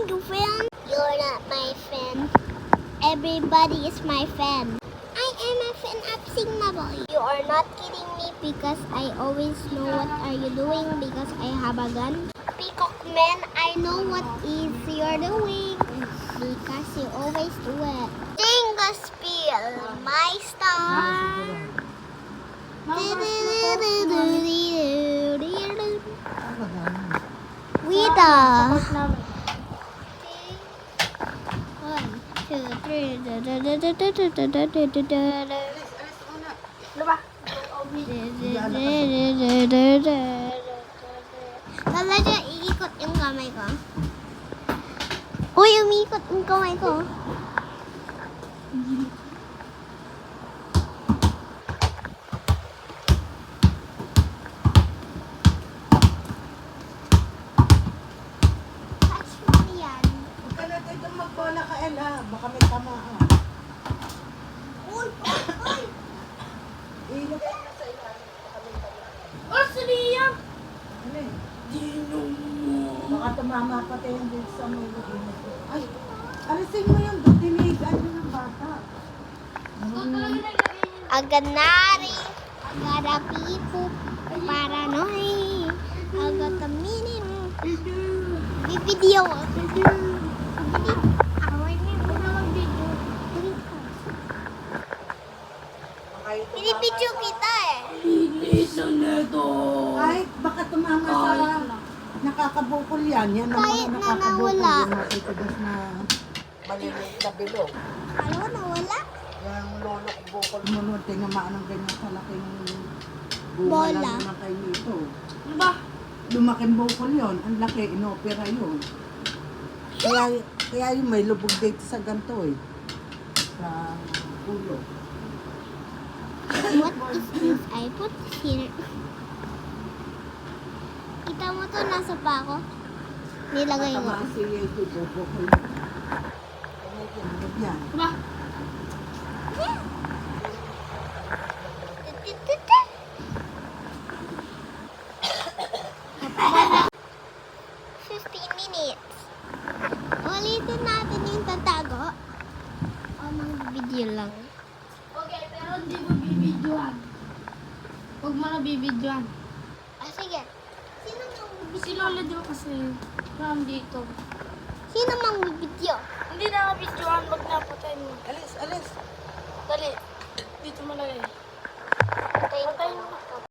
you, friend. You're not my friend. Everybody is my friend. I am a fan of Sigma Boy. You are not kidding me because I always know what are you doing because I have a gun. Peacock man, I know what is you're doing because you always do it. Jingle spiel, my star. Wida. 1, 2, 3. Ano ba? Talaga iikot yung kamay ko. Uy, umiikot yung kamay ko. Touch mo yan. Huwag ka na tayo magbola ka, Ella. Baka may tamaan. Uy! Uy! Ilagay na sa ilalim. Baka may tamaan. Oh, Sia! Ano eh? Dino mo. Baka tumama pa tayo dito sa may lubin. Ay, alisin mo yung dutinigan yun ng bata. Aganari, agarapipo, paranoy, agataminin, bibidyo. Away na yung una mag-video. Binibidyo kita eh. Linisan na ito. Ay, baka tumama sa nakakabukol yan. Yan ang Kahit mga na nakakabukol. nawala. Yung matitigas na maliliit na bilog. Alam mo, nawala? Yung lolok bukol mo nun, tinamaan ng ganyan sa laking Bola. lang naman kayo nito. Ano ba? Lumaking bukol yun. Ang laki, inopera yun. Kaya yung may lubog dito sa ganito eh. Sa ulo. What is this? I put here. Kita mo to, nasa pa ako. Nilagay mo. Matamaan siya ito, bukol. Yan. Ano ba? 15 minutes. Ulitin natin yung tatago. O, mag-video lang. Okay, pero hindi mo bibidyoan. Huwag mo na bibidyoan. Ah, sige. Sino mang Si bibidyo? Lola daw kasi nandito. Sino mang bibidyo? Hindi na bidyoan, wag na patay mo. Alis, alis. Dali, dito mo lagay. Patayin ko Patay mo. na.